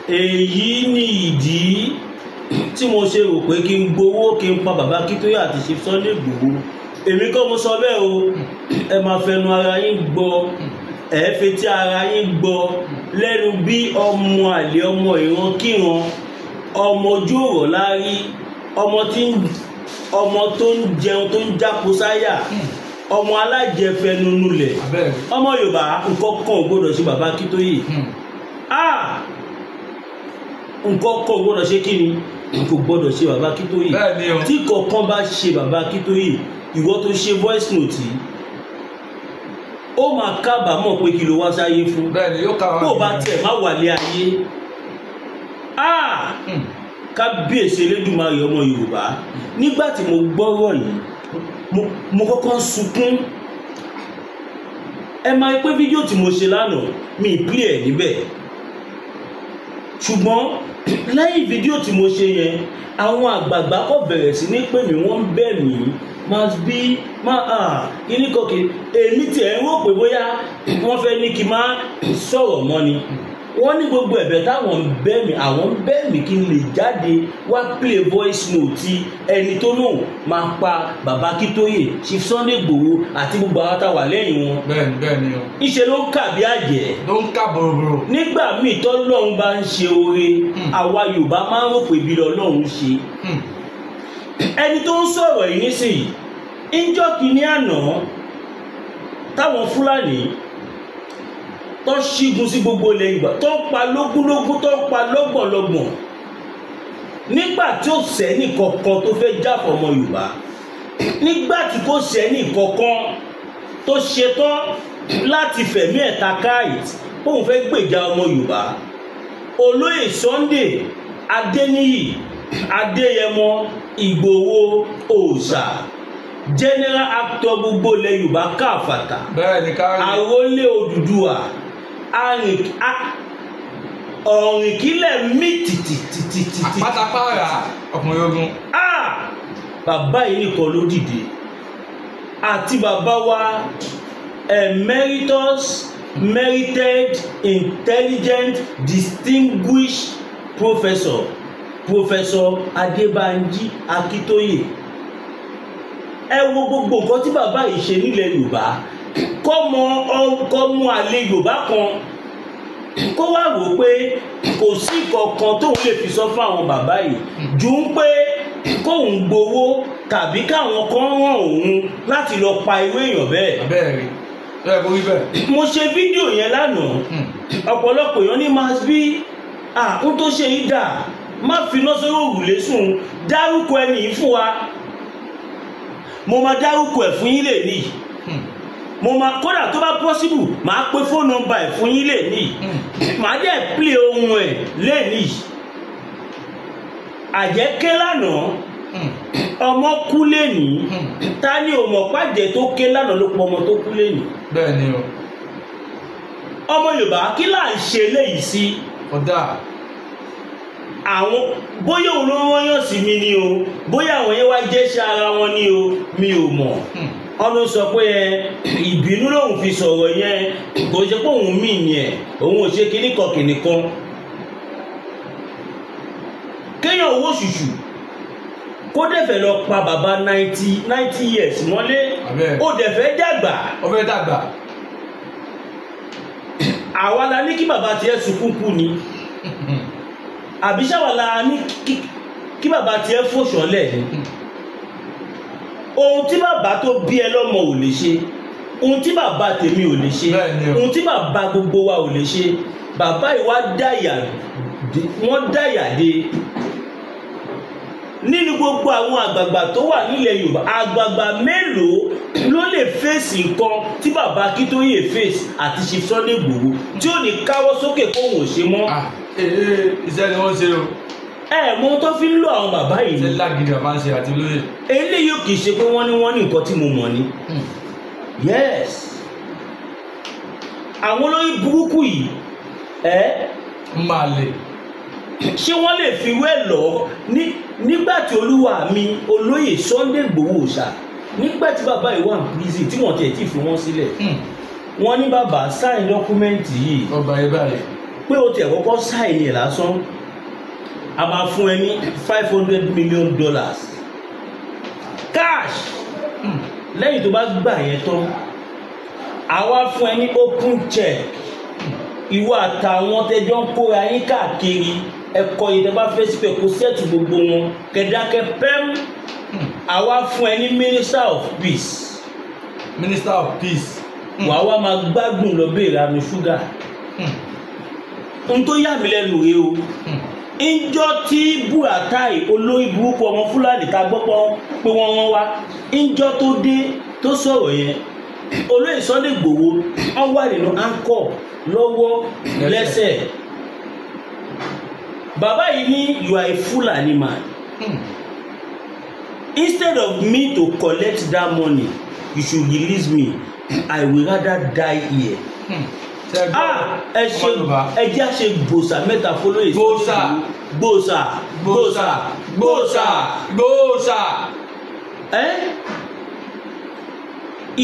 èyí ni ìdí tí mo ṣe rò pé kí n gbowó kí n pa bàbá Akíntóyè àti Chief Sunday Igboho. Èmi kọ́ mo sọ bẹ́ẹ̀ o, ẹ máa fẹnu ara yín gbọ́, ẹ fetí ara yín gbọ́ lẹ́nu bí ọmọ àlè ọmọ ìran kíran, ọmọ ojú ọ̀rọ̀ lárí, ọmọ tó ń jẹun tó ń jápo sáyà, ọmọ alájẹfẹnunulẹ̀, ọmọ Yorùbá nǹkan kan ò gbọdọ̀ ṣe bàbá Akíntóyè. Nǹkan kan ò gbọdọ̀ ṣe kí ni kò gbọdọ̀ ṣe bàbá Akíntóyè. Tí kankan bá ṣe bàbá Akíntóyè, ìwọ tó ṣe voice note yìí, ó máa kábàámọ̀ pé kí ló wá sáyé fún. Bó bá tẹ̀ má wàlé ayé. Kábíyèsí Elédùmarè ọmọ Yorùbá. Nígbà tí mo gbọ́rọ̀ yìí, mo kọ́kọ́ sunkún. Ẹ máa pé fídíò tí mo ṣe lánàá mi play ẹ̀ níbẹ̀. Ṣùgbọ́n lẹ́yìn fídíò tí mo ṣe yẹn, àwọn àgbààgbà kò bẹ̀rẹ̀ sí ní pè mí, wọ́n ń bẹ̀ mí must be kíní kọ̀kì. Èmi tí ẹ̀ ń rò pé bóyá wọ́n fẹ́ ní kí n má sọ̀rọ̀ mọ́ ni. Wọ́n ní gbogbo ẹ̀bẹ̀ táwọn ń bẹ̀ mí, àwọn ń bẹ̀ mí kí n lè jáde wá play voice note ti ẹni tó náà máa pa bàbá Akíntóyè, Chief Sunday Igboho àti gbogbo àwọn táwà lẹ́yìn wọn. Bẹ́ẹ̀ni o. Ìṣe ló ń kà bí àjẹ́. Ló ń kà bòròbòrò. Nígbà míì tọ́lọ́run bá ń ṣe oore, àwa Yorùbá máa ń rò pé bí Ọlọ́run ṣe. Ẹni tó ń sọ̀rọ̀ yìí nísìnyí, ìjọ́ kìíní àná táwọn Fúlàní tó ṣígun sí gbogbo ilẹ̀ Yorùbá, tó ń pa lógúnlógún, tó ń pa lọ́gbọ̀nlọ́gbọ̀n, nígbà tí ó sẹ́ni kankan tó fẹ́ jà fọmọ Yorùbá, nígbà tí kò sẹ́ni kankan tó ṣetán láti fẹ̀mí ẹ̀ta káìt òun fẹ́ gbèjà ọmọ Yorùbá, olóyè Sunday Adéníyì Adéyẹmọ Ìgbòho Òòṣà, general actor gbogbo ilẹ̀ Yorùbá káfàtà, àrólé Odùduwà, ọ̀rìnkílẹ̀ mí tìtìtìtìtì, àpátápára ọkùnrin ogun. Bàbá yìí nìkan ló dìde, àti bàbá wa emeritus merited intelligent distinguished professor Adébánjí Akíntóyè. Ẹ wo gbogbo nǹkan tí bàbá yìí ṣe nílẹ̀ Yorùbá, kọ́mọ àlè Yorùbá kan kó wá wò pé kò sí kankan tóun lè fi sọ fún àwọn bàbá yìí ju ń pé kóun gbowó tàbí káwọn kan ràn òun láti lọ pa irú èèyàn bẹ́ẹ̀. Mo ṣe fídíò yẹn lánàá, ọ̀pọ̀lọpọ̀ èèyàn ní must be ń tó ṣe yìí dà, má fi iná sórí òrùlé sùn, dárúkọ ẹni yìí fún wa. Mo máa dárúkọ ẹ̀ fún yín lè ní, mo máa kódà tó bá possible máa pe phone number ẹ̀ fún yín lè ní, màá dẹ̀ play ohun ẹ̀ lè ní. Àjẹ́ké lánàá, ọmọ kú lè ní, ta ni ò mọ̀ pàjẹ́ tó ké lánàá ló pọ̀ ọmọ tó kú lè ní. Bẹ́ẹ̀ni o. Ọmọ Yorùbá kí là ń ṣe léyìí sí? Ọ̀dà. Àwọn bóyá òun ló wọ́n yàn sí mi ni o, bóyá àwọn yẹn wá jẹ́ṣẹ́ ara wọn ni o, mi ò mọ̀. Ọlọ́ sọ pé ìbínú lòun fi sọ̀rọ̀ yẹn, kò ṣe pé òun mì ní ẹ̀, òun ò ṣe kìnnìkan. Kéèyàn owó ṣùṣù kó dẹ̀ fẹ́ lọ pa bàbá 90 years mọ́lé, ó dẹ̀ fẹ́ dàgbà. Ó fẹ́ dàgbà. Àwa la ní kí bàbá tiẹ̀ sunkún kú ni. Àbí ṣàwàlà ní kí bàbá tiẹ̀ fòṣọ́lẹ̀ ni. Ohun tí bàbá tó bí ẹ lọ́mọ ò lè ṣe, ohun tí bàbá tèmi ò lè ṣe, ohun tí bàbá gbogbo wa ò lè ṣe, bàbá yìí wọ́n dáyà dé. Nínú gbogbo àwọn àgbààgbà tó wà nílẹ̀ Yorùbá, àgbààgbà mélòó ló lè fèsì nǹkan tí bàbá Akíntóyè fèsì àti Chief Sunday Igboho tí ò ní káwọ́ sókè kóhùn ò ṣe mọ́? Iṣẹ́ ni wọ́n ṣe o. Mọ tó fi ń lo àwọn bàbá yìí. Ṣé lágídí bàbá ń ṣe àti olóyè? Eléyìí kì í ṣe pé wọ́n ní nǹkan tí mo mọ̀ ni. Yes. Àwọn olórí burúkú yìí máa lè. Ṣé wọ́n lè fi wé lọ nígbà tí olúwa mi olóyè Sunday Igboho Òòṣà, nígbà tí bàbá yìí wà ní prison tí wọ́n tiẹ̀ tí fi wọ́n sílẹ̀, wọ́n ní bàbá sign dọ́kúmẹ́ǹtì yìí. Ọba ẹ báyìí. pé o tiẹ̀ kọ́kọ́ sáìnì ẹ̀ lásán a máa fún ẹ ní $500 million cash lẹ́yìn tó bá gbà yẹn tán àwa fún ẹ ní open check ìwọ àtàwọn tẹjọ ń kóra yín káàkiri ẹ̀kọ́ yìí tẹ́ bá fẹ́ síbẹ̀ kó sẹ́ẹ̀tì gbogbo wọn kẹ̀dákẹ́ pẹ́m àwa fún ẹ ní minister of peace. Minister of peace. wà á wá máa gbádùn lọ béèrè àmì ṣúgà. n tó yà mí lẹ́nu rèé o ìjọ tí Buratai olórí burúkú ọmọ Fúlàní ta gbọ́pọ̀ pé wọ́n wá ìjọ tó dé tó sọ̀rọ̀ yẹn olóyè Sunday Igboho wọ́n wà nínú anchor lọ́wọ́ lẹ́sẹ̀ bàbá yìí ní you are a Fulani man. Instead of me to collect that money you should release me I will rather die here. ẹ jẹ́ àṣẹ gbòòsà mẹ́ta fọlọ́yè gbòòsà.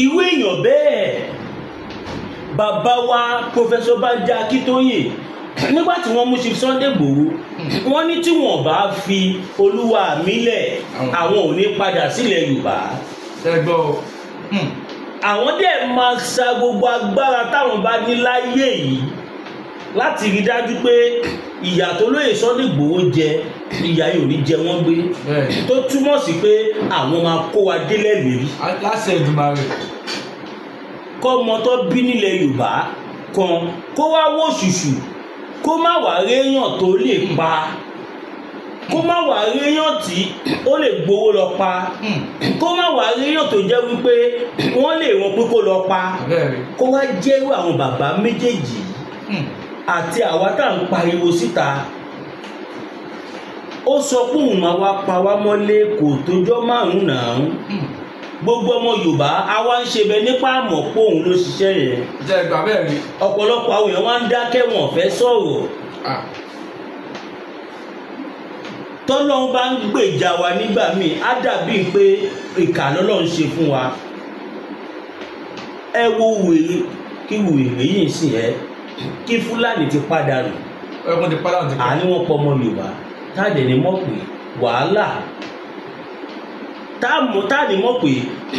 ìwé èèyàn bẹ́ẹ̀ bàbá wa Professor Banji Akíntóyè nígbà tí wọ́n mú Chief Sunday Igboho wọ́n ní tí wọ́n bá fi olúwa mi lẹ̀ àwọn ò ní padà sílẹ̀ Yorùbá. àwọn dẹ̀ máa sa gbogbo agbára táwọn bá ní láyé yìí láti rí dájú pé ìyà tó lóye Sunday Igboho jẹ ìyà yìí ò ní jẹ wọ́n gbé tó túmọ̀ sí pé àwọn máa kó wa délẹ̀ lérí. láṣẹ Èdùmàrè. kọ́ ọmọ tó bí nílẹ̀ Yorùbá kan kó wá wò ṣùṣù kó má wà réèyàn tó lè pa kó má wà réèyàn tí ó lè gbowó lọ pa kó má wà réèyàn tó jẹ́ wípé wọ́n lè rán pé kó lọ pa kó wá jẹ́rú àwọn bàbá méjèèjì àti àwa tá à ń pariwo síta ó sọ pé òun máa wá pa wá mọ́lé kò tójọ́ márùn-ún náà gbogbo ọmọ Yorùbá àwa ń ṣe bẹ nípa àmọ́ pé òun ló ṣiṣẹ́ yẹn. jẹ́ ìgbà bẹ́ẹ̀ ni. ọ̀pọ̀lọpọ̀ àwọn èèyàn wá ń dákẹ́ wọn fẹ́ sọ̀rọ̀. tọ́lọ́run bá ń gbèjà wa nígbà míì á dàbí pé ìkà lọ́lọ́run ṣe fún wa. ẹ wo wèrè kí wèrè yìí sì ẹ́ kí Fúlàní ti padà nù. ẹkùn ti padà nù. àní wọn pọ ọmọ Yorùbá táàdẹ̀ ni mọ̀ pé wàhálà táàní mọ̀ pé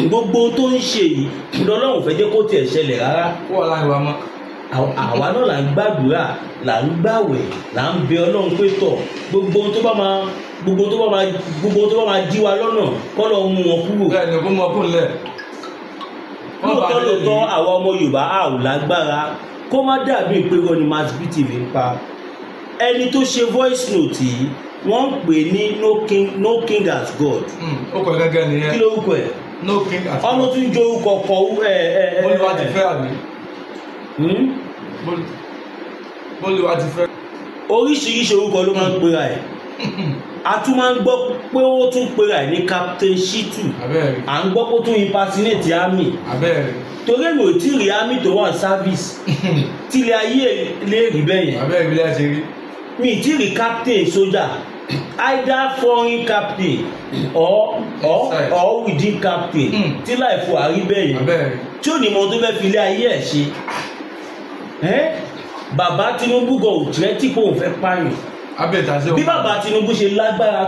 gbogbo tó ń ṣe yìí lọ́lọ́run fẹ́ jẹ́ kó tiẹ̀ ṣẹlẹ̀ rárá. wọ́n láyé wa mọ́. àwa náà là ń gbàdúrà là ń gbàwẹ̀ là ń bẹ Ọlọ́run pé tọ̀ gbogbo tó bá máa jí wa lọ́nà kọ́ lọ mú wọn kúrò. bẹ́ẹ̀ ni kó mọ kó lẹ̀. lóòótọ́ àwa ọmọ Yorùbá a ò lágbára kó má dàbí pé wọ́n ni Mass BTV ń pa ẹni tó ṣe voice note yìí wọ́n ń pè ní no king as God. ó kọ gẹ́gẹ́ nìyẹn. kí lórúkọ ẹ̀. no king as God. ọmọ tún jẹ́ orúkọ kọ Bólúwa ti fẹ́ àbí. Bólúwa ti fẹ́. oríṣiríṣi orúkọ ló máa ń pera ẹ̀ a tún máa ń gbọ́ pé ó tún pera ẹ̀ ní Captain Shitu à ń gbọ́ pé ó tún impersonate army torí èmi ò tí ì rí army tó wà service tílé ayé lè rí bẹ́ẹ̀ yẹn mi ì tí ì rí captain sójà either foreign captain or within captain tí láìfo àrí bẹ́ẹ̀ yẹn tí ò ní mọ tó fẹ́ fi ilé ayé ẹ̀ ṣe bàbá Tinubu gan ò tẹ́ tí kò fẹ́ pààyàn bí bàbá Tinubu ṣe lágbára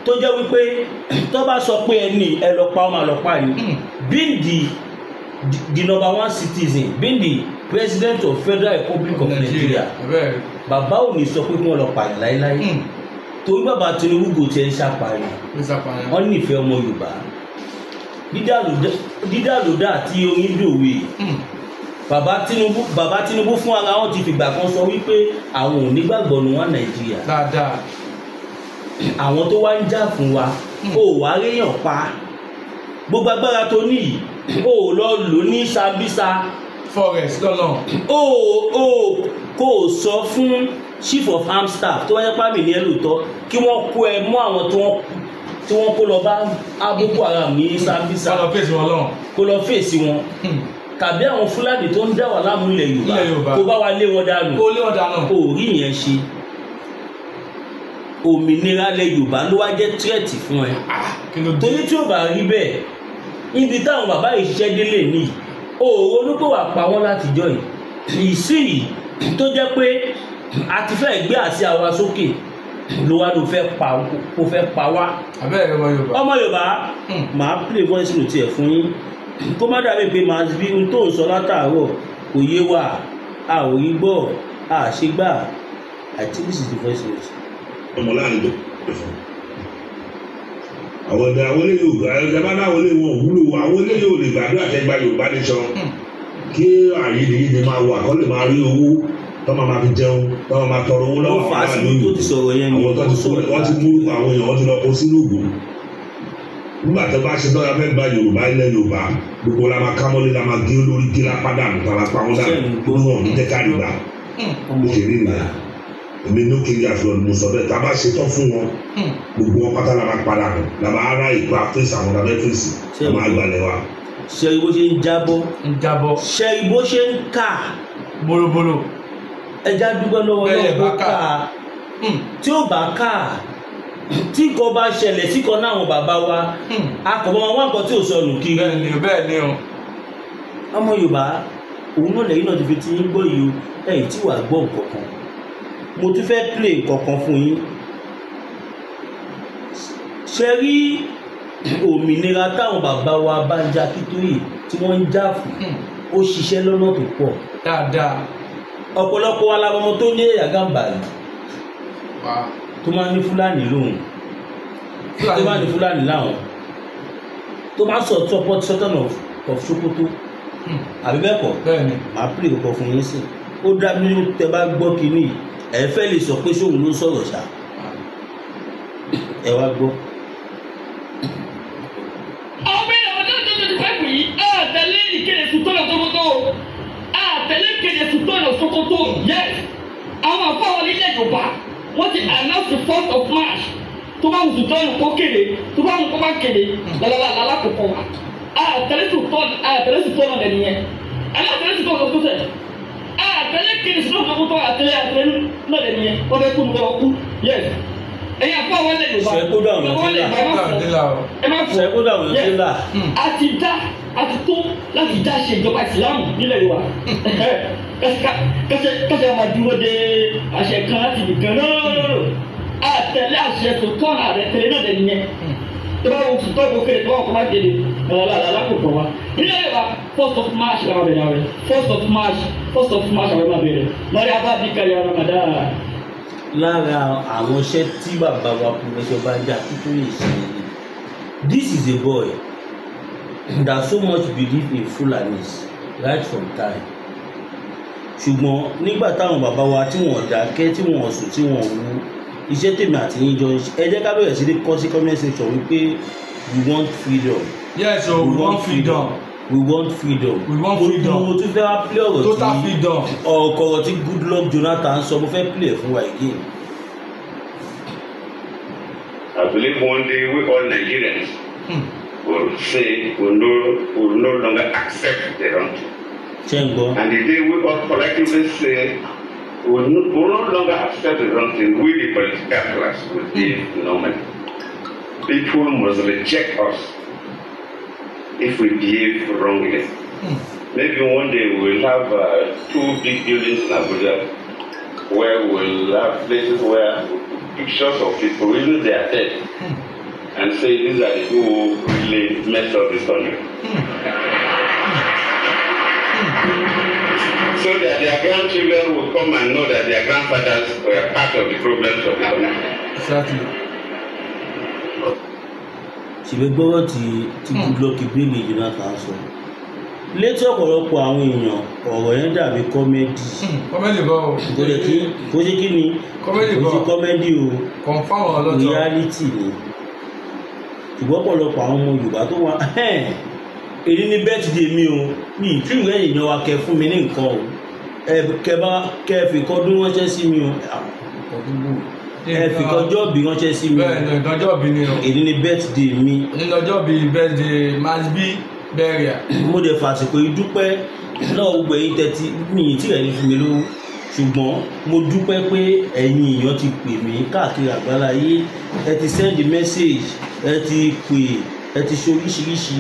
tó jẹ́ wípé tó bá sọ pé ẹni ẹ lọ pa ọmọ àlọ́ pa ni being the number one citizen being the president of Federal Republic of Nigeria bàbá ò ní sọ pé kí wọ́n lọ pààyàn láéláé torí bàbá Tinubu kò tiẹ̀ ń ṣàpààyàn wọ́n nífẹ̀ẹ́ ọmọ Yorùbá dídàlódà àti oyin dòwe bàbá Tinubu fún ara wọn ti fìgbà kan sọ wípé àwọn ò nígbàgbọ́ ní wọn Nàìjíríà dáadáa àwọn tó wá ń jà fún wa ó wá réyàn pa gbogbo agbára tó ní yìí ó lọ lò ní Sambisa forest lọ́nà kó o sọ fún chief of armed staff tó wáyé pàmì ní ẹlòtọ́ kí wọ́n kó ẹ mọ́ àwọn tí wọ́n kó lọ bá Boko Haram ní Sambisa kó lọ fèsì wọn tàbí àwọn Fúlàní tó ń dá wà láàmú ilẹ̀ Yorùbá kó bá wa lé wọn dànù kó rí ìyẹn ṣe òmìnira ilẹ̀ Yorùbá ló wá jẹ́ tírẹ̀tì fún ẹ torí tí ò bá rí bẹ́ẹ̀ níbi táwọn bàbá yìí ṣiṣẹ́ délé ní òòrùn olùkọ́ wà pa wọ́n látijọ́ yìí tó jẹ́ pé a ti fẹ́ gbé àsíá wa sókè ló wá ló fẹ́ pa wá. abẹ́rẹ́ ọmọ Yorùbá máa play voice note ẹ̀ fún yín kó má dàbí pé màá bí ohun tó ń sọ látàárọ̀ kò yé wa a ò rí gbọ́ a ṣe gbà. I think this is the voice note. ọmọ láàrin tó àwọn ọ̀dà àwọn ilé Yorùbá ẹ̀jẹ̀ bá dáwọn ilé wọn òwúlò àwọn ilé yóò lè gbàdúrà tẹ́gbà Yorùbá nation kí àyèdèyèdè máa wà kọ́ lè máa rí owó tọ́ máa fi jẹun tọ́ máa tọrọ owó lọ́wọ́ àwọn aláàlú tó ti sọ̀rọ̀ yẹn ni àwọn tó ti kú wọ́n ti mú àwọn èèyàn wọ́n ti lọ kó sínú ògùn nígbà tó bá ṣe tọ́ ya fẹ́ gba Yorùbá ilẹ̀ Yorùbá gbogbo la máa kámọ́lé la máa gé lórí gé lápá dànù tàbá pa wọn dànù gbogbo wọn ní jẹ́ ká rí gbà òṣèré nìyà èmi ló kiri àfihàn mo sọ bẹ́ẹ̀ tá a bá ṣe tán fún wọn gbogbo wọn pátá la máa padà nù la máa ara ìgbà fèsì àwọn abẹ́ fèsì la máa gbalẹ̀ wa. ṣe ibo ṣe ń jábọ́ ṣe ibo ṣe ń kà bólóbóló ẹja dúpẹ́ lọ́wọ́ náà bó kà tí ó bá kà tí kò bá ṣẹlẹ̀ sí kan náà àwọn bàbá wa akọ̀bọ̀ wọn wá nǹkan tí ò sọnù kiri. bẹ́ẹ̀ ni o. ọmọ Yorùbá òun náà lẹ́yìn náà ti fi ti ń gbọ́ yìí o ẹ̀yìn tí wàá gbọ́ nǹkan kan mo tún fẹ́ play nǹkan kan fún yín. ṣe rí òmìnira táwọn bàbá wa Banji Akintoye tí wọ́n ń jà fún ó ṣiṣẹ́ lọ́nà tó pọ̀ dáadáa. ọ̀pọ̀lọpọ̀ alábọ̀mọ tó ní Yahya Gambari tó máa ń ní Fúlàní lóhùn tó máa ń ní Fúlàní láwọn tó máa ń sọ support certain of Sokoto àbí bẹ́ẹ̀ kọ́ máa pè kọ́kọ́ fún yín sí ó dá mi tẹ́ bá gbọ́ kínní ẹ fẹ́ lè sọ pé sóhun ló sọ̀rọ̀ ṣá ẹ wá gbọ́. ọ̀gbìn ọ̀dọ́ tó ti fẹ́ pè é àtẹ̀lé ìkéde sùtọ́nà Sokoto àtẹ̀lé ìkéde sùtọ́nà Sokoto yes àwọn àfọwọ́ nílẹ̀ Yorùbá wọ́n ti announce the 4th of March tó bá wù sùtọ́nà kó kéde tó bá wù kó bá kéde lálálálá kò kọ́ wa àtẹ̀lé sùtọ́nà lẹ́nu yẹn àtẹ̀lé sùtọ́nà Sokoto sẹ̀ àtẹ̀lé kéde sùtọ́nà Sokoto àtẹ̀lé náà lẹ́nu yẹn wọ́n fẹ́ kú ní wọ́n kú yes ẹ̀yin àfọwọ́ nílẹ̀ Yorùbá ṣẹ́kódà àwọn ìṣẹ́lá àti tó láti dá ṣe ìjọba ìsìlámù nílẹ̀ Yorùbá kẹsẹ̀ máa dúró de àṣẹ kan láti nìkan náà àtẹ̀lé àṣẹ tó tọ́ ààrẹ tẹ̀lé náà lẹ́nu yẹn tó bá wọ́n tó bó kéré tó wọ́n kọ́ máa kéde alákòókò wa nílẹ̀ Yorùbá 1st of March làwọn bẹ̀rẹ̀ àwẹ̀ 1st of March àwọn máa bẹ̀rẹ̀ lórí abábí kẹrì ọ̀nà màdá. lára àwọn iṣẹ́ tí bàbá wa Professor Banji Akintoye ṣe this is a boy that so much believe in Fulanis right from time ṣùgbọ́n nígbà táwọn bàbá wa tí wọ́n dákẹ́ tí wọ́n sùn tí wọ́n wú iṣẹ́ tèmi àti yín jọ ẹ jẹ́ ká bẹ̀rẹ̀ sí ní kọ́ sí comment section wípé we want freedom. yes so we want freedom. we want freedom. mo tún fẹ́ wá play ọ̀rọ̀ tí total freedom. ọ̀rọ̀ tí Goodluck Jonathan sọ mo fẹ́ play fún wa again. I believe one day we all Nigerians will say will no longer accept the wrong thing. And the day we all collectively say will no longer accept the wrong thing, we the political class will live normally. People must reject us if we behave wrongly. Maybe one day we'll have 2 big buildings in Abuja where we'll have places where pictures of people, even they are dead, and say these are the people who really messed up this country. So that their grandchildren will come and know that their grandfathers were part of the problems of the country. Exactly. ṣùgbọ́n gbọ́rọ̀ tí Goodluck Jonathan sọ létí ọ̀pọ̀lọpọ̀ àwọn èèyàn ọ̀rọ̀ yẹn dàbí kọ́mẹ́dì. kọ́mẹ́dì bọ́ o. kò ṣe kí ni kọ́mẹ́dì bọ́ kò ṣe kọ́mẹ́dì o confam ọlọ́tọ̀ reality ni ṣùgbọ́n ọ̀pọ̀lọpọ̀ àwọn ọmọ Yorùbá tó wà èyí ní birthday mi o mi tí ìwé èèyàn wa kẹ fún mi ní nǹkan o kẹ fi kọdún ránṣẹ́ sí mi o ẹ fi kọjọ́ bí ránṣẹ́ sí mi o bẹ́ẹ̀ ni ìdánjọ́ bí ni o èyí ní birthday mi ìdánjọ́ bí birthday must be burial. mo dẹ̀ fàṣìkò ìdúpẹ́ náà gbogbo ẹ̀yin tẹ́tí mi tí ẹ̀ ní fún mi lówó ṣùgbọ́n mo dúpẹ́ pé ẹ̀yin èèyàn ti pè mí káàkiri àgbáláyé ẹ ti send message ẹ ti pè ẹ ti ṣe oríṣiríṣi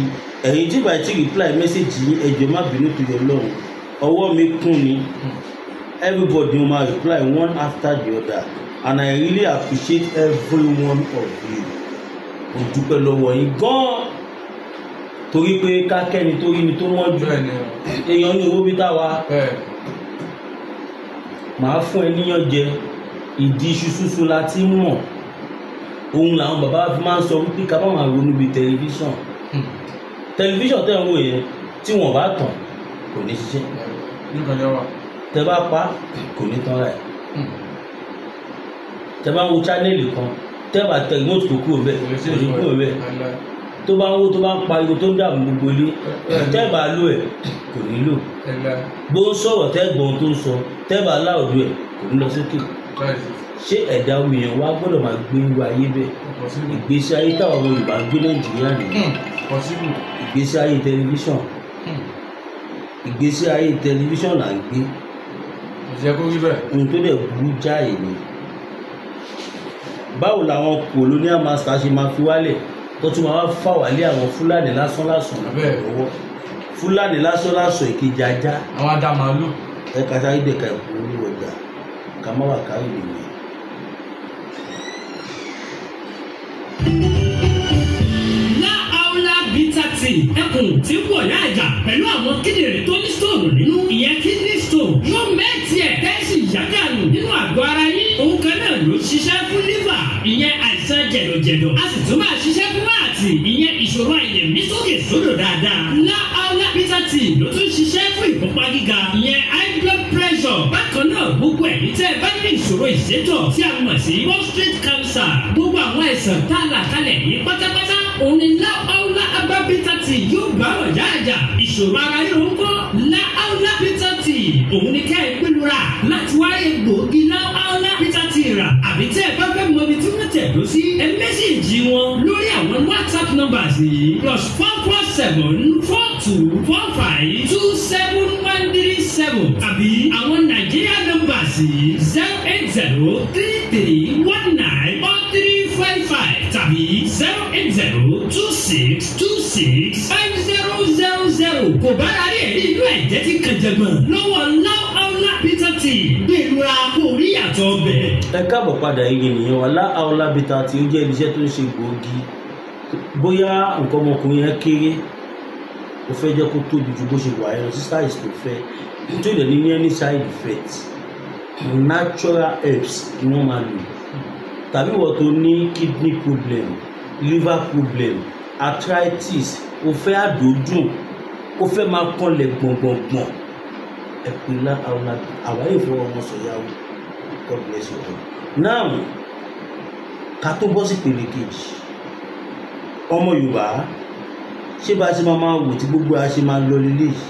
ẹ̀yin tí bàá ti reply message yìí ẹ jọ̀ọ́ má bínú tó yọ lọ́rùn ọwọ́ mi kún ni everybody will reply one after the other, and I really appreciate every one of you. Mo dúpẹ́ lọ́wọ́ yín gan-an torí pé kákẹ́ni tó rí ni tó mọ́jú èèyàn ní owó bí táwa màá fún ẹ níyàn jẹ ìdí iṣu ṣúṣú la ti mọ̀ òun làwọn bàbá fi máa ń sọ wípé ká má máa ronú bíi tẹlifíṣàn tẹ̀ ń wò yẹn tí wọ́n bá tàn kò ní ṣiṣẹ́ tẹ bá pa kò ní tán rẹ̀ tẹ bá ń wo chánẹ́ẹ̀lì kan tẹ bá tẹ remote kò kúrò bẹ́ẹ̀ kò ní kúrò bẹ́ẹ̀ tó bá ń wo tó bá ń pariwo tó ń dààmú gbogbo ilé tẹ bá lò ẹ̀ kò ní lò bó ń sọ̀rọ̀ tẹ gbọ́n tó ń sọ tẹ bá láòdù ẹ̀ kò ní lọ sókè ṣé ẹ̀dá èèyàn wa gbọ́dọ̀ máa gbé irú ayé bẹ́ẹ̀ ìgbésí ayé táwọn ọmọ Yorùbá gbé Nàìjíríà nìyẹn ìgbésí ayé tẹlifíṣàn ìgbésí ayé tẹlifíṣàn là ń gbé ohun tó dẹ̀ burú jáì ni báwo làwọn colonial master ṣe máa fi wálẹ̀ tó tún máa fà wálé àwọn Fúlàní lásán lọ́wọ́ Fúlàní lásán ìkejì ajá àwọn adamalu ẹ̀ka sáré dẹ̀ka ẹ̀kú ní ọjà ká má wà kárí nìyẹn. ẹkùn tí wọ̀ ní àjà pẹ̀lú àwọn kíndìnrín tó ní stone nínú ìyẹn kidney stone yóò mẹ́tì ẹ̀ tẹ́sí ìyágànù nínú àgọ́ ara yín òun kan náà ló ṣiṣẹ́ fún liver ìyẹn àìsàn jẹ̀dọ̀jẹ̀dọ̀ a sì tún máa ṣiṣẹ́ fún láti ìyẹn ìṣòro àìlèmí sókè sódò dáadáa láàlá bitter tea ló tún ṣiṣẹ́ fún ìfúnpá gíga ìyẹn high blood pressure bákan náà gbogbo ẹ̀mí tẹ́ ẹ bá ní ìṣòro ìṣètọ̀ tí a mọ̀ sí prostate cancer gbogbo àwọn àìsàn tá a là kalẹ̀ yìí pátápátá òun ni láàlá abá bitter tea yóò bá ọ̀já àjà ìṣòro ara yóò ń kọ́ láàlá bitter tea òun ni ká ẹ gbẹlura láti wá egbòogi láàlá bitter tea rà àbí tẹ́ ẹ bá fẹ́ mọ ibi tí wọ́n tẹ̀ lọ sí ẹ mẹ́sẹ̀jì wọn lórí àwọn WhatsApp numbers yìí +447-4245-27137 tàbí àwọn Nigeria numbers yìí 08033194355 tàbí 08026265000 kò bá rárí ẹ̀rí inú ẹ̀jẹ̀ tí kànjẹ̀gbọ̀n lọ́wọ́ láàlá bitter tea gbèrúra kò rí àtọ̀ bẹ̀. ẹ káàbọ̀ padà yìí nìyẹn wà láàlá bitter tea ó jẹ́ iléeṣẹ́ tó ń ṣe gbòógì bóyá nǹkan ọmọkùnrin yẹn kéré ó fẹ́ jẹ́ kó tóbi ju bó ṣe wà ẹ́ lọ sí size tó fẹ́ tó lè ní any side effect natural herbs ni wọ́n máa lò tàbí wọ́n tó ní kidney problem liver problem arthritis ó fẹ́ àdódùn ó fẹ́ máa kànlẹ̀ gbọ̀ngbọ̀ngbọ̀n ẹ pè lá àwáyé ìfowópamọ́sọ̀yàwó God bless you all. Now ká tó bọ́ sí pèlè kejì ọmọ Yorùbá ṣé bá a ṣe máa wò tí gbogbo a ṣe máa lọ lílé yìí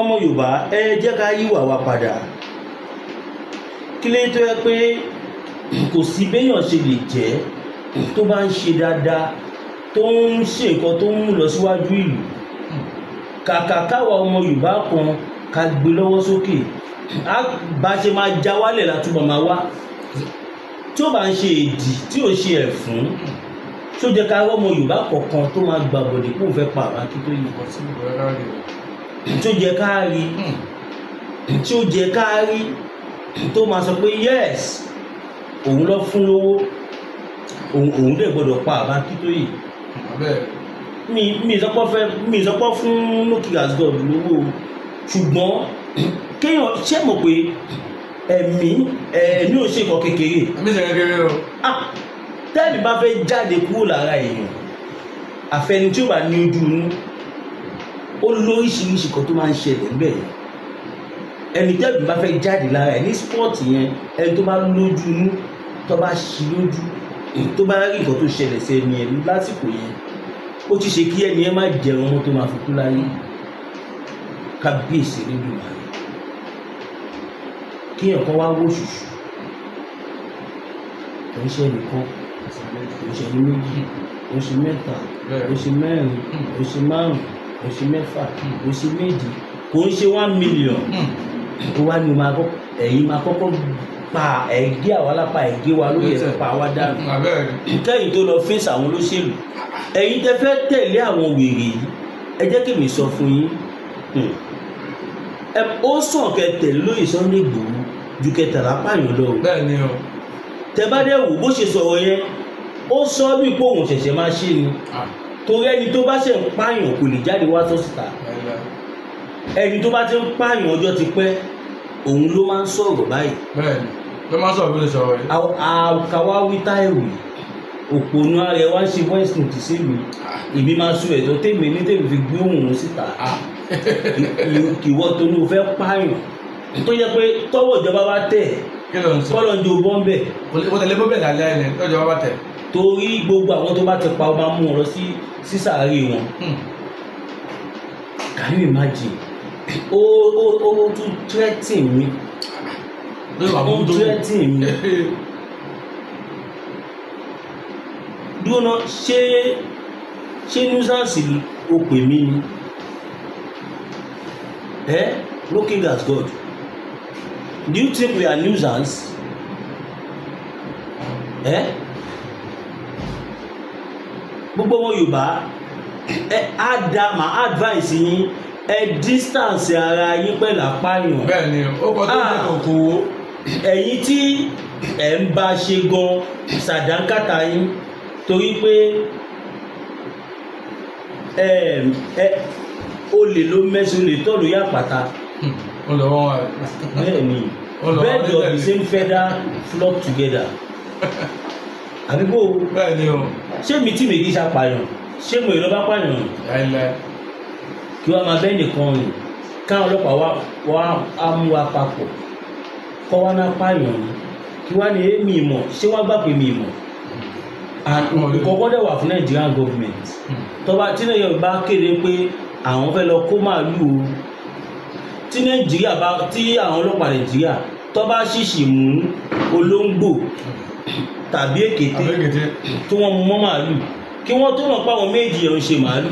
ọmọ Yorùbá ẹ jẹ́ ká yíwà wa padà kí lè tó yẹ pé kò sí béèyàn ṣe lè jẹ́ tó bá ń ṣe dáadáa tó ń ṣe nǹkan tó ń mú lọ síwájú ìlú kàkà káwa ọmọ Yorùbá kan ká gbé lọ́wọ́ sókè bá ṣe máa já wálẹ̀ látúbọ̀ máa wá tí ó bá ń ṣe èdì tí ò ṣe ẹ̀fún tí ó jẹ́ ká ọmọ Yorùbá kọ̀ọ̀kan tó máa gbà bọ̀dẹ̀ kó fẹ́ pa àbá kí tó yìí tí ó jẹ́ ká rí tí ó jẹ́ ká rí tó máa sọ pé yes òun lọ fún lówó òun dẹ̀ gbọ́dọ̀ pa àbá kí tó yìí mi ìsọpọ̀ fún Lókì Asgod lówó ṣùgbọ́n kéèyàn ṣe mọ̀ pé ẹ̀mí ò ṣe nǹkan kékeré. ẹ̀mí ṣe kékeré o. tẹ́ẹ̀mí bá fẹ́ jáde kúrò lára èèyàn àfẹni tí ó bá ní ojú inú ó lóríṣiríṣi kan tó máa ń ṣẹlẹ̀ níbẹ̀ yẹn ẹni tẹ́ẹ̀mí bá fẹ́ jáde lára ẹ̀ ní spọ́ọ̀tì yẹn ẹni tó bá lójú inú tó bá ṣí lójú tó bá rí nǹkan tó ṣẹlẹ̀ sí ẹni ẹni lásìkò yẹn ó ti ṣe kí ẹni ẹ má jẹun ọmọ tó máa fi kú láyé kábíyèsí nínú ìmọ̀ kí ẹ̀kọ́ wá wó ṣùṣù kò ń ṣe nìkan kò ń ṣe ní méjì kò ń ṣe mẹ́ta kò ń ṣe mẹ́rin kò ń ṣe márùn kò ń ṣe mẹ́fà kò ń ṣe méjì kò ń ṣe 1 million ó wá ní ẹ̀yin máa kọ́kọ́ pa ẹ̀gẹ́ àwọn alápá ẹ̀gẹ́ wa lórí ẹ̀ pa wá dànù kẹ́yìn tó lọ fèsì àwọn olóṣèlú ẹ̀yin tẹ́ fẹ́ tẹ̀lé àwọn wèrè yìí ẹ jẹ́ kí mi sọ fún yín ó sàn kẹtẹ lóye Sunday Igboho ju kẹtàlá pààyàn lọ. bẹ́ẹ̀ ni o. tẹ bá dẹ̀ wò bó ṣe sọ̀rọ̀ yẹn ó sọ bí pé òun ṣẹ̀ṣẹ̀ máa ṣe ni torí ẹni tó bá ṣe ń pààyàn kò lè jáde wá sọ́sìta ẹni tó bá ti ń pààyàn ọjọ́ ti pẹ́ òun ló máa ń sọ̀rọ̀ báyìí. bẹ́ẹ̀ ni ló máa ń sọ̀rọ̀ bí ló sọ̀rọ̀ yìí. àkàwá wí táìwì òpònú ara ẹ wá ń ṣe voice note sí mi ìbí máa sún ẹ̀tọ́ tèmi ní tèmi fi gbé òun síta kìwọ́ tó ní o fẹ́ pààyàn tó yẹ pé tọ́wọ́ ìjọba bá tẹ̀ kọ́lọ́njọ bọ́m̀bẹ̀. o tẹ̀lé bọ́m̀bẹ̀ lálẹ́ ẹni tọ́jọ́ ìjọba bá tẹ̀. torí gbogbo àwọn tó bá ti pa ọba mú ọ lọ sí sísàárè wọn. Can you imagine? ó tún threaten mi. ó threaten mi. dúró ṣé nuisance o pè mí ni looking at God do you think we are nuisance gbogbo wọn Yorùbá máa advice yín distance ara yín pẹ̀lú apáyàn. bẹ́ẹ̀ni ó kọ tó ní kòkòrò. ẹ̀yin tí ẹ̀ ń bá ṣe gan ṣàdánkátà yín torí pé olè ló mẹ́sàn olè tọ́ ló yá pàtà. bẹ́ẹ̀ni birds of the same feather flock together. àbíkó bẹ́ẹ̀ni o. ṣé mi tí mi kì í ṣàpàyàn ṣé mo ìlọ bá pààyàn kí wọ́n máa bẹ́ẹ̀ nìkan rìn káwọn ọlọ́pàá wá á mú wa papọ̀ kọ́ wá náà pààyàn ni kí wọ́n ní èmi ìmọ̀ ṣé wọ́n gbà pé mi ìmọ̀ ìkọ̀kọ́ dẹ̀ wà fún Nigerian government tọ́ba tí Nàìjíríà bá kéde pé àwọn fẹ́ lọ kó màálù o tí Nàìjíríà bá tí àwọn ọlọ́pàá Nàìjíríà tọ́ba ṣìṣì mú olóńgbò tàbí èkété tí wọ́n mú mọ́ màálù kí wọ́n tó mọ̀ pé àwọn méjì yẹn ń ṣe màálù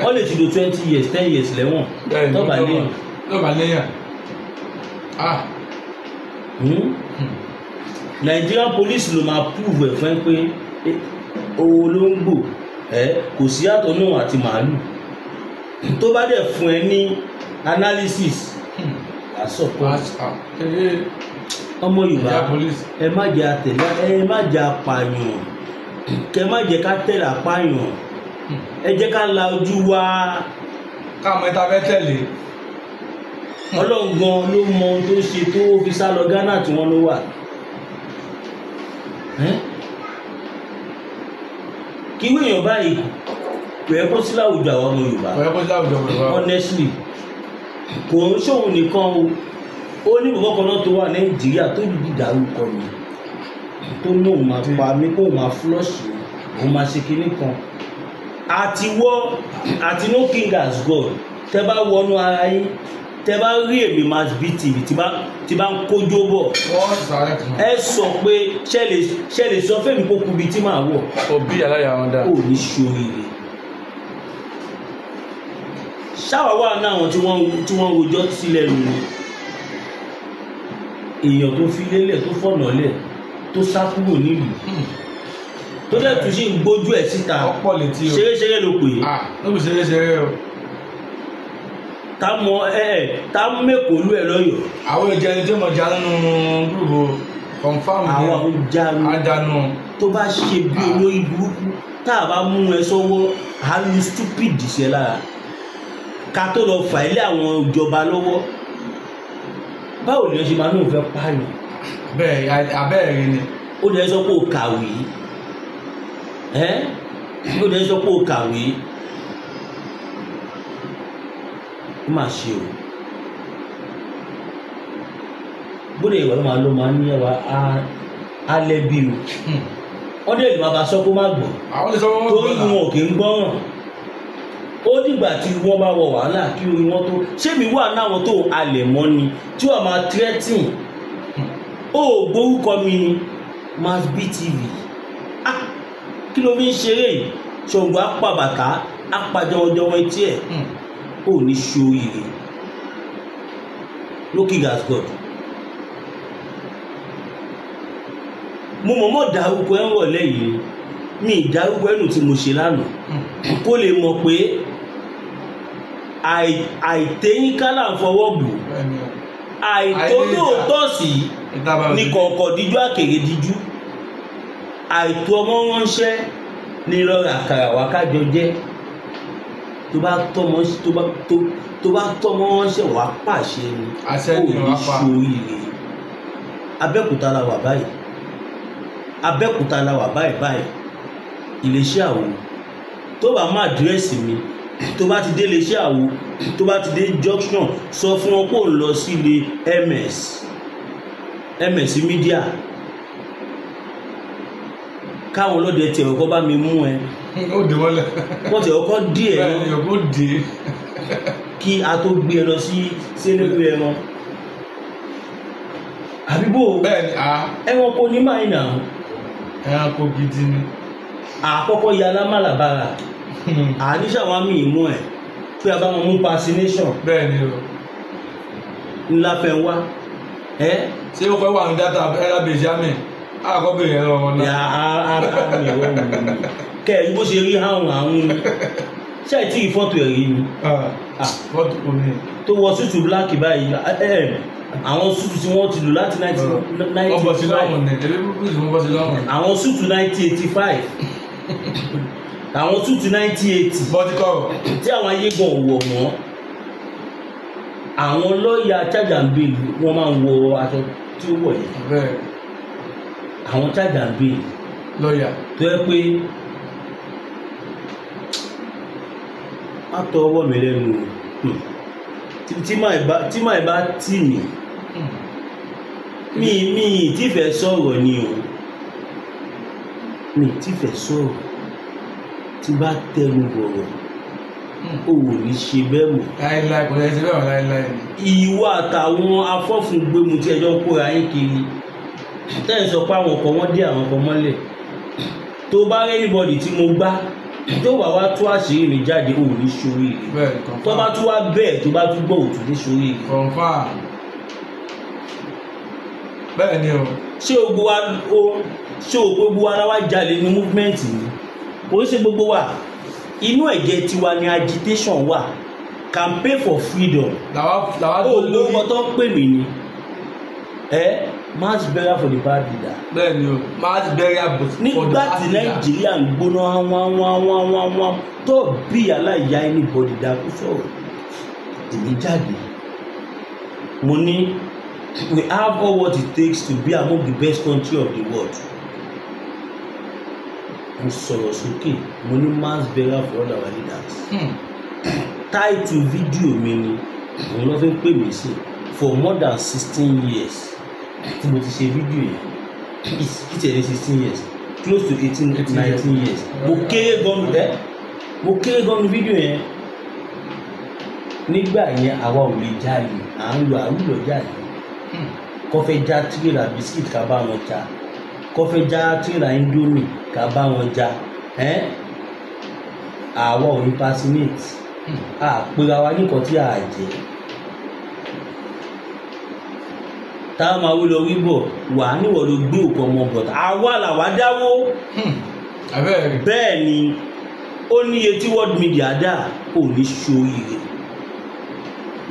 wọ́n lè ti lo 20 years 10 years lẹ́wọ̀n tọ́ba léyàn. tọ́ba léyàn. Nigerian police ló máa prove ẹ̀ fún ẹ pé olóńgbò kò sí àtọ̀ náà àti màálù tó bá dẹ̀ fún ẹ ní analysis àsọ̀kọ́ ọmọ Yorùbá ẹ má jẹ́ àtẹ̀lé ẹ má jẹ́ apààyàn kẹ má jẹ́ ká tẹ̀lé apààyàn ẹ jẹ́ ká la ojú wa. káàmọ́ ìta fẹ́ tẹ̀lé. Ọlọ́run gan ló mọ ohun tó ṣe tó fi sá lọ Ghana tí wọ́n ló wà. kí wéèyàn báyìí kò yẹ kó sí láwùjọ àwọn ọmọ Yorùbá. kò yẹ kó sí láwùjọ Yorùbá. honestly kò ń ṣòwò nìkan o ó ní bàbá kan náà tó wà Nàìjíríà tó dìde dárúkọ mi tó ní òun máa pa mí kó òun máa flush òun máa ṣe kinní kan àti no king as God tẹ bá wọnú ara yín tẹ bá rí èmi Mass B TV tí bá ń kójó bọ̀ ẹ sọ pé ṣe lè sọ fẹ́mi kó kubi tí màá wọ̀ òbí aláya wọn dá ò ní ṣoríire ṣáwà wà náà àwọn tí wọ́n rojọ́ sílẹ̀ nù ni èèyàn tó fi lélẹ̀ tó fọ̀nà lẹ̀ tó sá kúrò nílùú tó dẹ̀ tún sí gbójú ẹ̀ síta ṣeréṣeré ló pè é. ló bí ṣeréṣeré o. tá mú mẹ́kọ̀ọ́ lú ẹ̀ lọ́yọ̀. àwọn ìjẹni tí mo já nínú gúrùbù confam ní àjànú. tó bá ṣe bí olórí burúkú tá a bá mú ẹ sọ́wọ́ a lu stupid ṣe lára ká tó lọ fà ilé àwọn ìjọba lọ́wọ́ báwo ni ẹ ṣe máa ní òun fẹ́ pààyàn. bẹ́ẹ̀ abẹ́rẹ́ ni. ó dẹ̀ sọ pé ó kàwé ó dẹ̀ sọ pé ó kàwé ó mà ṣe o bóde ìwà ló máa ní ẹwà alẹ́ bí o wọ́n dẹ̀ lè máa bá sọ pé ó má gbọ́ torí wọn ò kì í gbọ́ràn ó dìgbà tí wọ́n bá wọ wàhálà kí orí wọn tó ṣé mi wà náwọn tó alẹ̀ mọ́ ni tí wọ́n máa threatening ó gbórúkọ mi ni Mass B TV kí ló fi ń ṣeré yìí ṣòǹgbò apàbàtà apàjọwọjọwọ etí ẹ̀ ó ní ṣoríire looking at God. mo mọ̀mọ́ dárúkọ ẹ̀ ń rọ̀ lẹ́yìn mi ìdárúkọ ẹ̀nù tí mo ṣe lánàá kó lè mọ̀ pé àìtẹ́yìn kálà ń fọwọ́ bù àìtólóòtọ́ sí ní kọ̀ọ̀kọ̀ díjú àkèrè díjú àìtó ọmọ ránṣẹ́ ní lọ́rọ̀ àkàrà wákàjọ jẹ́ tó bá tọ́mọ ránṣẹ́ wàá pàṣẹ ni ó ní ṣoríire. Abẹ́òkúta la wà báyìí Abẹ́òkúta la wà báyìí iléeṣẹ́ àwo tó bá má àdírẹ́sì mi tó bá ti dé iléeṣẹ́ àwo tó bá ti dé junction sọ fún wọn pé ò ń lọ sí ilé ms media káwọn ọlọ́dẹ tẹ̀ ọkọ bá mi mú ẹ wọ́n tẹ̀ ọkọ dí ẹ kí a tó gbé ẹ lọ sí sẹ́lẹ̀wé ẹran àbíbò ẹranko ní máa nà ẹranko gidi ni àkọ́kọ́ ya lámàlàbára àníṣàwọn àmì ìmú ẹ̀ pé a bá wọn mú fascination bẹ́ẹ̀ ni o ńlá fẹ́ wá ṣé ó fẹ́ wà ní dátà ẹ̀rábèjì àmì àkọ́bẹ̀rẹ̀ ẹ̀rọ wọn náà àmì ẹ̀rọ mi kẹ́ ẹ̀ bó ṣe rí àwọn ni ṣe àìtí ìfọ́tò ẹ̀rí ni fọ́tò kò ní tó wọ sútù black báyìí àwọn sútù tí wọ́n ti lò láti 1985 àwọn sútù 1985 àwọn sútù 1980 tí àwọn ayégan wọ̀ wọ́n àwọn lọ́ọ̀yà charge and bail wọ́n máa ń wọ aṣọ tí ó wọ̀ yìí àwọn charge and bail lọ́ọ̀yà tó yẹ pé má tọ ọwọ́ mi lẹ́nu tí máa bá tì mí mi tí fẹ́ sọ̀rọ̀ ni o mi tí fẹ́ sọ̀rọ̀ tí bá tẹnu bọ̀rọ̀ o ò ní ṣe bẹ́ẹ̀ mọ̀. láíláí kò lè ṣe bẹ́ẹ̀ mọ̀ láíláí. ìwọ àtàwọn afọ́fúngbẹ́mu tí ẹjọ́ kóra yín kiri tẹ́yìn sọ pé àwọn kan wọ́n dé àwọn kan mọ́lẹ̀ tó bá rí anybody tí mo gbá tó bá wá tú àṣírí mi jáde ò ní ṣoríire tó bá tú wá bẹ́ẹ̀ tó bá tú gbọ́ òtún ní ṣoríire. confirm bẹ́ẹ̀ ni o. ṣé gbogbo wa ara wa jalè ní movement ni kò ṣe gbogbo wa inú ẹ̀jẹ̀ tiwa ni agitation wà campaign for freedom olówó tó ń pè mí ni mass burial for the bad leader. bẹ́ẹ̀ ni o mass burial for the bad leader. nígbà tí nàìjíríà ń gbóná wọ́n tó bí aláìyá anybody dákú sọ̀rọ̀ èmi jáde mo ní we have all what it takes to be among the best country of the world. mo sọ̀rọ̀ sókè mo ní mass burial for all our leaders. táìtù fídíò mi ni òun ló fi ń pè mí sí for more than 16 years tí mo ti ṣe fídíò yẹn kí tẹ̀lé 16 years close to 18-19 years mo kéré gan fídíò yẹn nígbà yẹn àwa ò lè jáde à ń lo àrùlọ jáde kọfẹ já tírélà bisikíìtì ká bá wọn já kọfẹ já tírélà indomie ká bá wọn já àwa ò ní passionate àpèrà wa nìkan tí a jẹ táwọn máa wí lọ wí bọ̀ wà níwọ̀ ló gbé òkú ọmọ bọ̀tà àwa làwa dáwó bẹ́ẹ̀ ni ó ní etí world media dà ò ní ṣoríire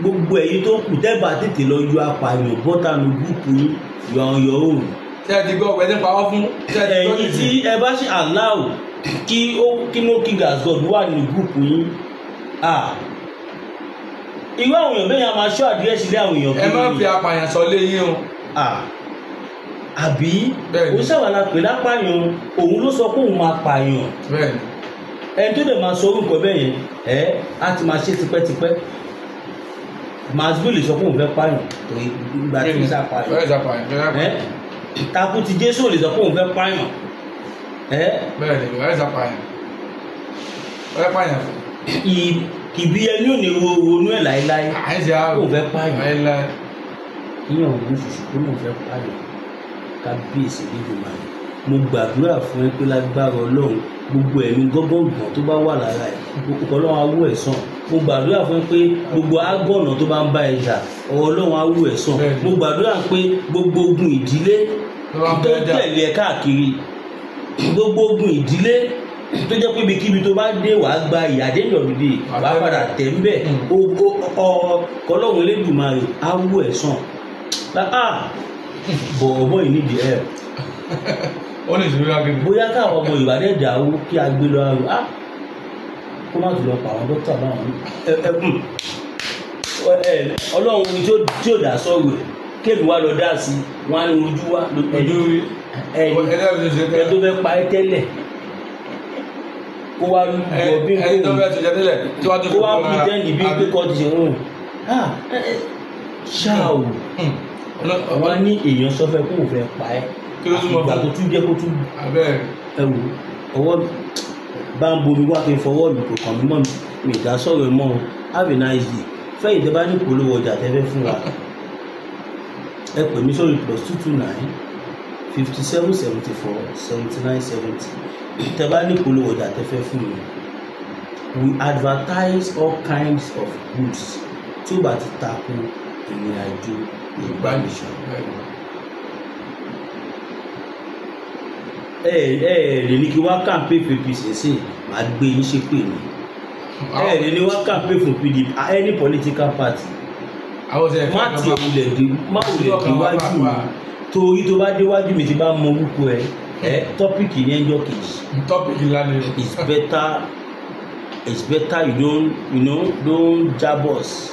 gbogbo èyí tó kù tẹ́bà tètè lọ yọ apààyàn bọ́tà ní gúúpù yín yọ ọyọ òun. ṣé ẹ ti gbọ́ ọ̀pẹ nípa wọ́n fún. ẹ̀yin tí ẹ bá ṣe allow kí no king as God wà ní gúúpù yín irú àwọn èèyàn bẹ́ẹ̀ yẹn a máa ṣọ́ àdírẹ́sì lé àwọn èèyàn kiri. ẹ má fi apààyàn sọ lé yín o. àbí ó ṣàwàlà pè lápààyàn òun ló sọ pé òun máa pààyàn. ẹni tó dẹ̀ máa sọ orúkọ bẹ́ẹ̀ yẹn á ti máa ṣe tipẹ́tipẹ́ masbili sọ pé òun fẹ́ pààyàn torí ìgbà tí ń sàpààyàn takú ti Jésù lè sọ pé òun fẹ́ pààyàn. bẹ́ẹ̀ ni ìwà ẹ̀sà pààyàn fẹ́ pààyàn. ìbí ẹni ò ní ronú ẹ̀ láéláé òun fẹ́ pààyàn kíyàn òun ṣùṣù pé òun fẹ́ pààyàn kábíyèsí níbi máa mo gbàdúrà fún ẹ pé lágbára Ọlọ́run gbogbo ẹ̀mí gọ́gọ́gbọ̀n tó bá wà lára ẹ̀ Ọlọ́run á wò ẹ́ sàn mo gbàdúrà fún ẹ pé gbogbo agbọ̀nà tó bá ń bá ẹ jà Ọlọ́run á wò ẹ́ sàn mo gbàdúrà pé gbogbo ogun ìdílé tó tẹ̀lé ẹ káàkiri gbogbo ogun ìdílé tó jẹ́ pé ibikíbi tó bá dé wàá gba ìyàdé ìyọ̀dúdé wàá padà tẹ̀ ń bẹ̀ kọlọ́run Elédùmarè á wú ẹ̀ sàn bọ̀ọ̀bọ̀ yìí nídìí ẹ̀ ó lè ṣòro agbègbè. bóyá káwọn ọmọ Ìbàdàn dàwó kí a gbé lọ àrò kó má tún lọ pa àwọn dókítà báwọn ọlọ́run ni tí ò dá sọ̀rọ̀ kéèmí wá lọ dá sí wọn á ní ojú wa ẹ tó fẹ́ pa ẹ́ tẹ́lẹ̀ kó wá lọ bí kó wá pretend bí pé kọ́ ti ṣe rún ṣáà o wọn ní èèyàn sọ fẹ́ kó o fẹ́ pa ẹ́ ìgbà tó tún jẹ́ kó tún ẹrù ọwọ́ bá ń bomi wá kí n fọwọ́ lù kò kàn mí mọ́ mi ìdá sọ̀rọ̀ mọ́ o have a nice day fẹ́yìn tẹ́ bá ní ìpolówó ọjà tẹ́fẹ́ fún wa ẹ pè mí sórí +229 57 74 79 70 tẹ́ bá ní ìpolówó ọjà tẹ́fẹ́ fún mi we advertise all kinds of goods tí ó bá ti tako ìrìn àjò ìgbàlejò. lè ní kí wá kàǹpé fún APC sí máa gbé yín ṣe pè ní lè ní wá kàǹpé fún PDP any political party má ti wulẹ̀ déwájú mi torí tó bá déwájú mi ti bá mọ orúkọ ẹ tọ́pìkì ní ẹjọ́ kejì it's better you don't jab us.